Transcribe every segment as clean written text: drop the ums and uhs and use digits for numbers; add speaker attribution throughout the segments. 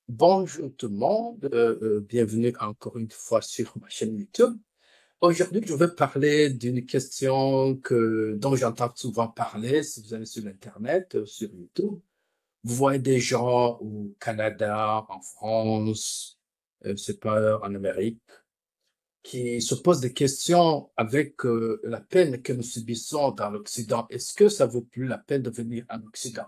Speaker 1: Bonjour tout le monde, bienvenue encore une fois sur ma chaîne YouTube. Aujourd'hui, je vais parler d'une question dont j'entends souvent parler si vous allez sur l'Internet, sur YouTube. Vous voyez des gens au Canada, en France, c'est pas en Amérique, qui se posent des questions avec la peine que nous subissons dans l'Occident. Est-ce que ça vaut plus la peine de venir en Occident?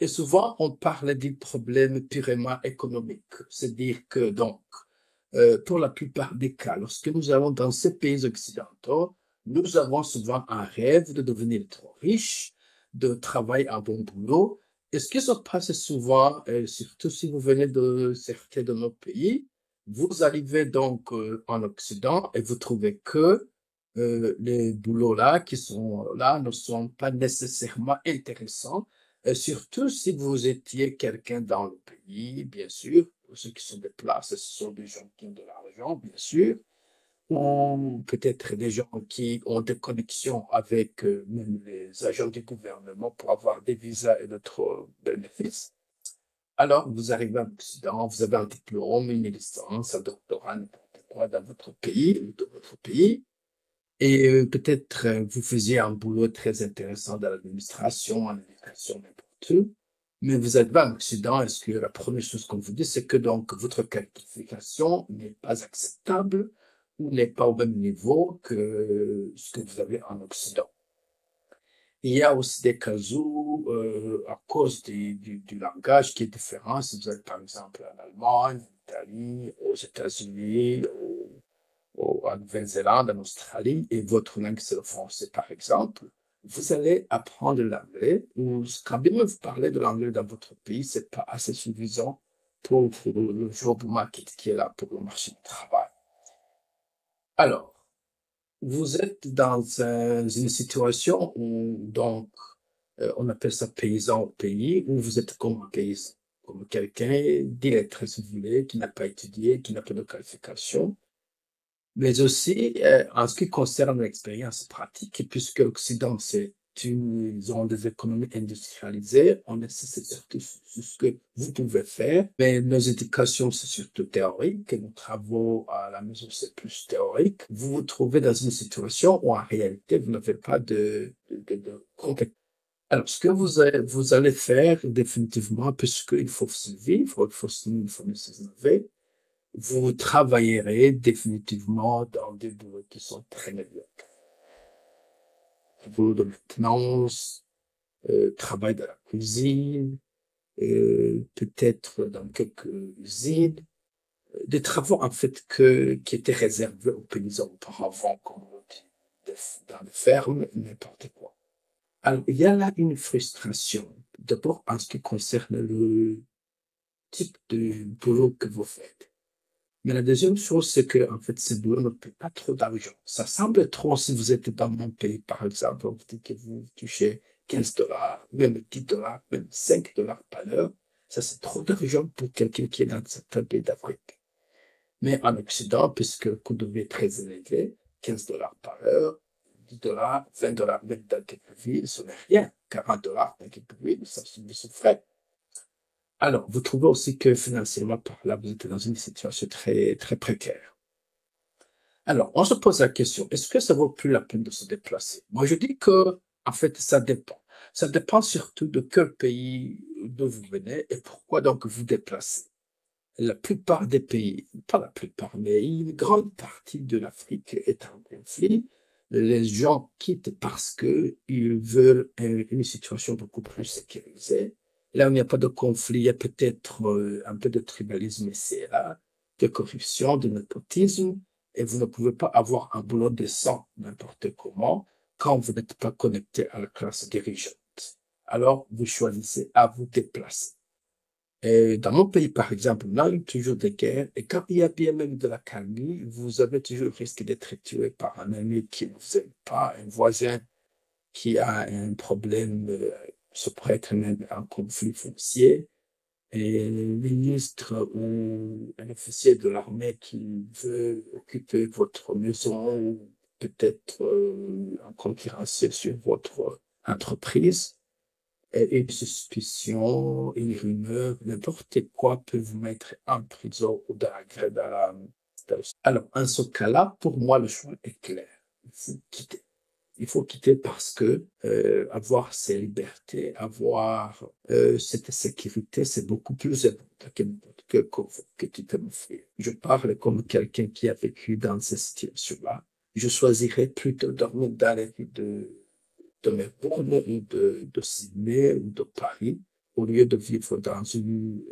Speaker 1: Et souvent, on parle des problèmes purement économiques. C'est-à-dire que, donc, pour la plupart des cas, lorsque nous allons dans ces pays occidentaux, nous avons souvent un rêve de devenir trop riche, de travailler un bon boulot. Et ce qui se passe souvent, surtout si vous venez de certains de nos pays, vous arrivez donc en Occident et vous trouvez que les boulots là qui sont là ne sont pas nécessairement intéressants, et surtout si vous étiez quelqu'un dans le pays, bien sûr. Pour ceux qui se déplacent, ce sont des gens qui ont de l'argent, bien sûr, ou peut-être des gens qui ont des connexions avec même les agents du gouvernement pour avoir des visas et d'autres bénéfices. Alors, vous arrivez en Occident, vous avez un diplôme, une licence, un doctorat, n'importe quoi dans votre pays, ou de votre pays, et peut-être vous faisiez un boulot très intéressant dans l'administration, en éducation, n'importe où, mais vous êtes en Occident, est-ce que la première chose qu'on vous dit, c'est que donc votre qualification n'est pas acceptable ou n'est pas au même niveau que ce que vous avez en Occident. Il y a aussi des cas où, à cause du langage qui est différent, si vous êtes par exemple en Allemagne, en Italie, aux États-Unis, en Nouvelle-Zélande, en Australie, et votre langue c'est le français par exemple, vous allez apprendre l'anglais, ou quand bien même vous parlez de l'anglais dans votre pays, c'est pas assez suffisant pour le job market qui est là pour le marché du travail. Alors, vous êtes dans une situation où, donc, on appelle ça paysan au pays, où vous êtes comme un paysan, comme quelqu'un d'illettré, si vous voulez, qui n'a pas étudié, qui n'a pas de qualification, mais aussi en ce qui concerne l'expérience pratique, puisque l'Occident, ils ont des économies industrialisées, on c'est surtout ce que vous pouvez faire, mais nos éducations, c'est surtout théorique, et nos travaux à la maison, c'est plus théorique. Vous vous trouvez dans une situation où en réalité, vous n'avez pas de compétences. Alors, ce que vous allez faire définitivement, puisqu'il faut survivre, il faut mieux s'innover, vous travaillerez définitivement dans des boulots qui sont très médiocres. Boulot de maintenance, travail de la cuisine, peut-être dans quelques usines, des travaux en fait qui étaient réservés aux paysans auparavant, comme on dit, dans les fermes, n'importe quoi. Alors, il y a là une frustration, d'abord en ce qui concerne le type de boulot que vous faites. Mais la deuxième chose, c'est que, en fait, ces boulots ne paient pas trop d'argent. Ça semble trop si vous êtes dans mon pays, par exemple, on vous dit que vous touchez 15 dollars, même 10 dollars, même 5 dollars par heure. Ça, c'est trop d'argent pour quelqu'un qui est dans certains pays d'Afrique. Mais en Occident, puisque le coût de vie est très élevé, 15 dollars par heure, 10 dollars, 20 dollars, même dans quelques villes, ce n'est rien. 40 dollars dans quelques villes, ça se frais. Alors, vous trouvez aussi que financièrement, par là, vous êtes dans une situation très, très précaire. Alors, on se pose la question, est-ce que ça vaut plus la peine de se déplacer? Moi, je dis que, en fait, ça dépend. Ça dépend surtout de quel pays d'où vous venez et pourquoi donc vous déplacez. La plupart des pays, pas la plupart, mais une grande partie de l'Afrique est en conflit. Les gens quittent parce que ils veulent une situation beaucoup plus sécurisée. Là où il n'y a pas de conflit, il y a peut-être un peu de tribalisme ici et là, de corruption, de népotisme, et vous ne pouvez pas avoir un boulot décent n'importe comment quand vous n'êtes pas connecté à la classe dirigeante. Alors, vous choisissez à vous déplacer. Et dans mon pays, par exemple, on a eu toujours des guerres, et quand il y a bien même de la calmie, vous avez toujours le risque d'être tué par un ami qui ne vous aime pas, un voisin qui a un problème, se prête même à un conflit foncier, et un ministre ou un officier de l'armée qui veut occuper votre maison, ou peut-être en concurrence sur votre entreprise. une suspicion, une rumeur, n'importe quoi peut vous mettre en prison ou dans la... Alors, en ce cas-là, pour moi, le choix est clair. Il faut quitter. Il faut quitter parce que avoir ces libertés, avoir cette sécurité, c'est beaucoup plus important que tu peux m'offrir. Je parle comme quelqu'un qui a vécu dans cette situation-là. Je choisirais plutôt dormir dans les rues de Melbourne ou de Sydney ou de Paris au lieu de vivre dans une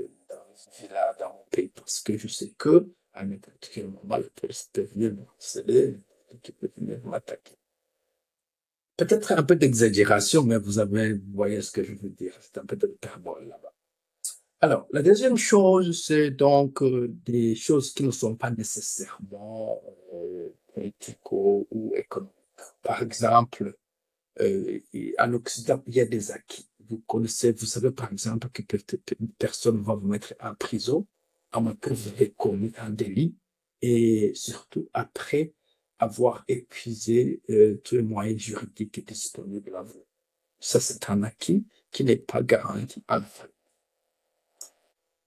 Speaker 1: villa dans mon pays parce que je sais que à n'importe quel moment, la police peut venir me harceler, qui peut venir m'attaquer. Peut-être un peu d'exagération, mais vous voyez ce que je veux dire. C'est un peu de hyperbole là-bas. Alors, la deuxième chose, c'est donc des choses qui ne sont pas nécessairement politico ou économiques. Par exemple, en Occident, il y a des acquis. Vous connaissez, vous savez par exemple que une personne va vous mettre en prison à moins que vous ayez commis un délit et surtout après avoir épuisé tous les moyens juridiques disponibles à vous. Ça, c'est un acquis qui n'est pas garanti en fait.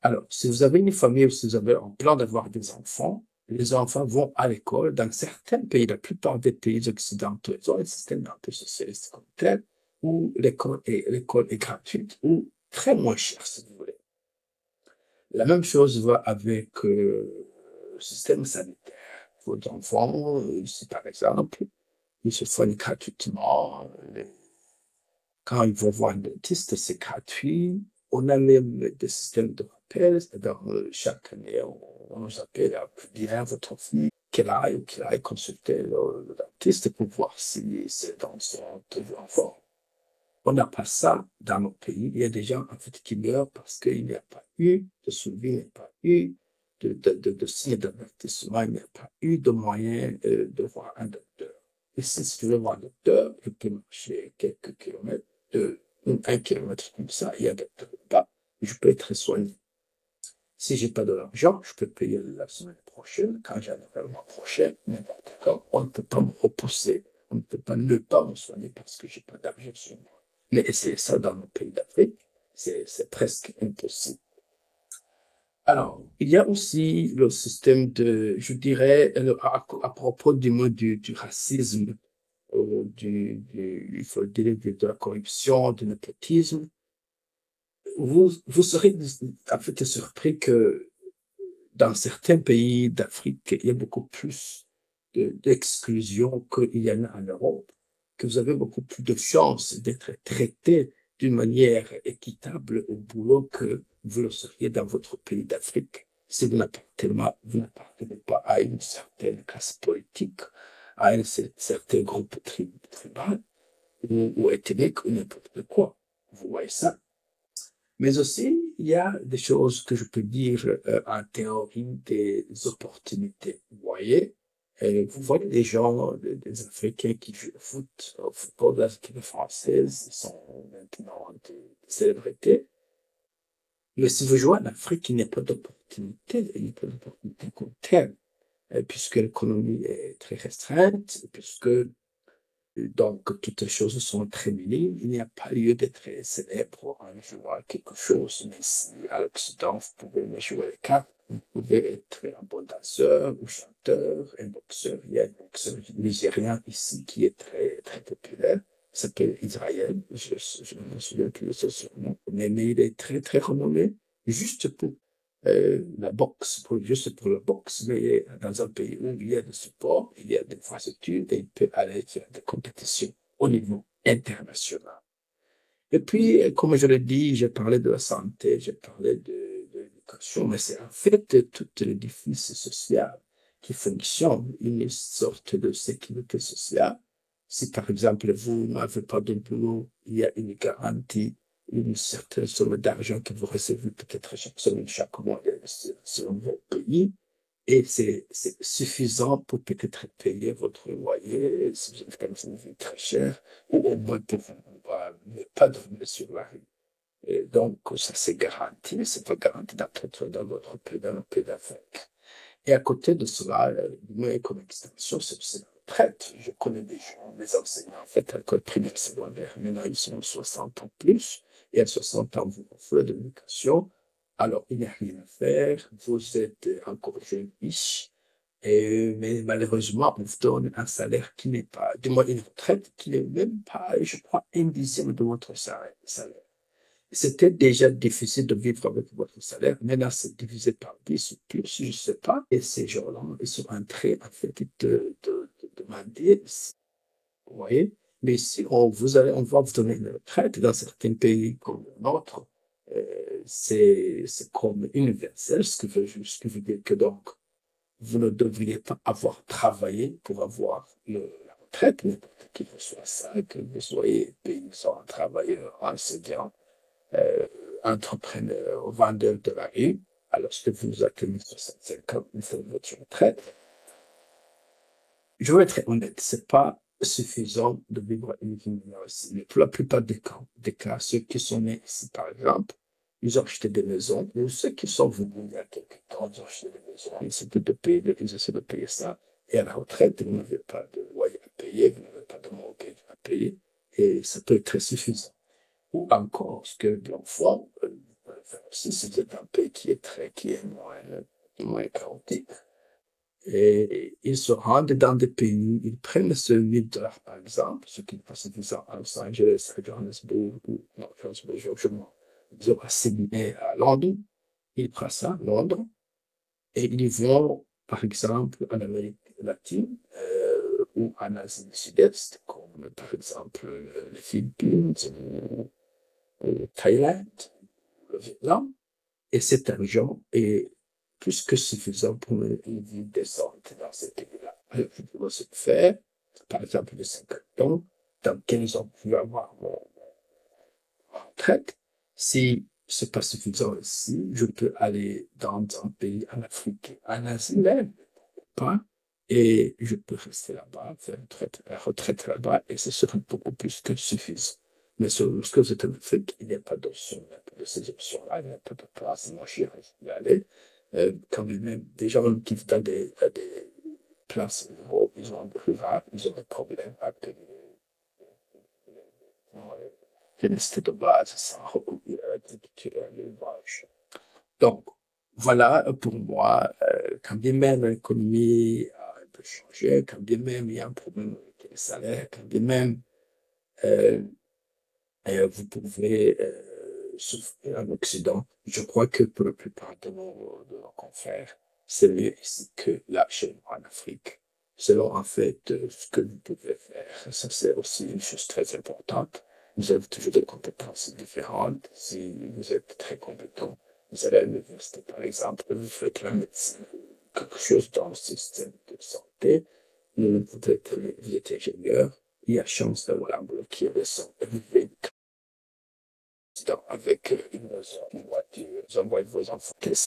Speaker 1: Alors, si vous avez une famille ou si vous avez un plan d'avoir des enfants, les enfants vont à l'école. Dans certains pays, la plupart des pays occidentaux, ils ont un système un peu socialiste comme tel, où l'école est gratuite ou très moins chère, si vous voulez. La même chose va avec le système sanitaire. Vos enfants, si par exemple, ils se soignent gratuitement, quand ils vont voir un dentiste, c'est gratuit. On a même des systèmes de rappel. C'est-à-dire, chaque année, on nous appelle à dire votre fille qu'il aille consulter le dentiste pour voir si ses dents sont toujours en forme. On n'a pas ça dans nos pays. Il y a des gens, en fait, qui meurent parce qu'il n'y a pas eu de suivi, il n'y a pas eu de signe d'avertissement, il n'y a pas eu de moyen de voir un docteur. Et si tu veux voir un docteur, je peux marcher quelques kilomètres, de, 1 kilomètre comme ça, il y a un docteur là-bas, je peux être soigné. Si j'ai pas de l'argent, je peux payer la semaine prochaine, quand j'en aurai le mois prochain, n'importe quand. On ne peut pas me repousser, on ne peut pas ne pas me soigner parce que j'ai pas d'argent sur moi. Mais essayer ça dans nos pays d'Afrique, c'est presque impossible. Alors, il y a aussi le système de, je dirais, à propos du mot du racisme, il faut dire de la corruption, du népotisme. Vous serez en fait surpris que dans certains pays d'Afrique, il y a beaucoup plus d'exclusion qu'il y en a en Europe, que vous avez beaucoup plus de chances d'être traité d'une manière équitable au boulot que vous le seriez dans votre pays d'Afrique si vous n'appartenez pas à une certaine classe politique, à un certain groupe tribal ou ethnique ou n'importe quoi. Vous voyez ça? Mais aussi, il y a des choses que je peux dire en théorie des opportunités. Vous voyez des gens, des Africains qui jouent au foot, au football de l'équipe française, ils sont maintenant des célébrités. Mais si vous jouez en Afrique, il n'y a pas d'opportunité, il n'y a pas d'opportunité comme telle, puisque l'économie est très restreinte, puisque donc, toutes les choses sont très minimes. Il n'y a pas lieu d'être célèbre en jouant quelque chose. Mais si à l'Occident, vous pouvez jouer les cartes, vous pouvez être un bon danseur ou chanteur, un boxeur. Il y a un boxeur nigérien ici qui est très, très populaire. Il s'appelle Israël. Je ne me souviens plus de son surnom. Mais il est très, très renommé juste pour la boxe, juste pour la boxe, mais dans un pays où il y a du sport, il y a des infrastructures et il peut aller faire des compétitions au niveau international. Et puis, comme je l'ai dit, j'ai parlé de la santé, j'ai parlé de l'éducation, mais c'est en fait tout l'édifice social qui fonctionne, une sorte de sécurité sociale. Si par exemple vous n'avez pas de boulot, il y a une garantie, une certaine somme d'argent que vous recevez peut-être chaque semaine, chaque mois, selon votre pays, et c'est suffisant pour peut-être payer votre loyer, si vous avez une vie très chère, ou au moins pour ne pas dormir sur la rue. Et donc, ça c'est garanti, mais c'est pas garanti d'être dans votre pays, dans le pays d'Afrique. Et à côté de cela, moi, comme extension, c'est aussi la retraite. Je connais des gens, des enseignants, en fait, à l'école primaire secondaire, maintenant ils sont 60 ans plus. et à 60 ans, vous offrez de l'éducation, alors il n'y a rien à faire, vous êtes encore jeune riche, mais malheureusement, on vous donne un salaire qui n'est pas, du moins une retraite qui n'est même pas, je crois, un dixième de votre salaire. C'était déjà difficile de vivre avec votre salaire. Maintenant, c'est divisé par 10 ou plus, je ne sais pas. Et ces gens-là, ils sont en train, en fait, de demander, vous voyez, mais si on va vous donner une retraite dans certains pays comme le nôtre, c'est comme universel, ce qui veut dire que donc, vous ne devriez pas avoir travaillé pour avoir la retraite, n'importe qui vous soit ça, que vous soyez paysan, travailleur, enseignant, euh, entrepreneur, vendeur de la rue, alors que vous atteignez 65 ans, vous faites votre retraite. Je vais être honnête, c'est pas suffisant de vivre une vie meilleure ici. Mais pour la plupart des cas, ceux qui sont nés ici, par exemple, ils ont acheté des maisons, ou ceux qui sont venus il y a quelques temps, ils ont acheté des maisons, ils essaient de payer, ils essaient de payer ça, et à la retraite, vous n'avez pas de loyer à payer, vous n'avez pas de mortgage à payer, et ça peut être très suffisant. Ou encore, ce que l'enfant, si c'est un pays qui est moins chaotique, et ils se rendent dans des pays, ils prennent ce 1 000 $ par exemple, ce qui est pas suffisant à Los Angeles, à Johannesburg, ou non, Johannesburg, ils ont assimilé à Londres, ils prennent ça, Londres, et ils vont, par exemple, en Amérique latine, ou en Asie du Sud-Est, comme par exemple les Philippines, Thaïlande, le Vietnam, et cet argent est plus que suffisant pour une vie décente dans ces pays-là. Alors, je pourrais se faire, par exemple, de 50 ans, dans 15 ans, je vais avoir mon retraite. Si c'est pas suffisant ici, je peux aller dans un pays en Afrique, en Asie même, pas, et je peux rester là-bas, faire la retraite là-bas, et ce serait beaucoup plus que suffisant. Mais lorsque vous êtes en Afrique, il n'y a pas d'option, il n'y a pas de ces options-là, il n'y a pas de place, moi j'irai y aller. Quand même, des gens qui vivent dans des places où ils ont des rurales, ils ont des problèmes à payer les listes de base, sans recourir à l'agriculture, à l'élevage. Donc, voilà pour moi, quand bien même l'économie a un peu changé, quand bien même il y a un problème avec les salaires, quand bien même euh, vous pouvez souffrir en Occident, je crois que pour la plupart de nos confrères, c'est mieux ici que là chez nous en Afrique. Selon en fait ce que vous pouvez faire. Ça, c'est aussi une chose très importante. Vous avez toujours des compétences différentes. Si vous êtes très compétent, vous allez à l'université, par exemple, vous faites la médecine, quelque chose dans le système de santé, vous êtes ingénieur, il y a chance d'avoir un boulot qui est récent, et vous faites avec une voiture, vous envoyez vos enfants.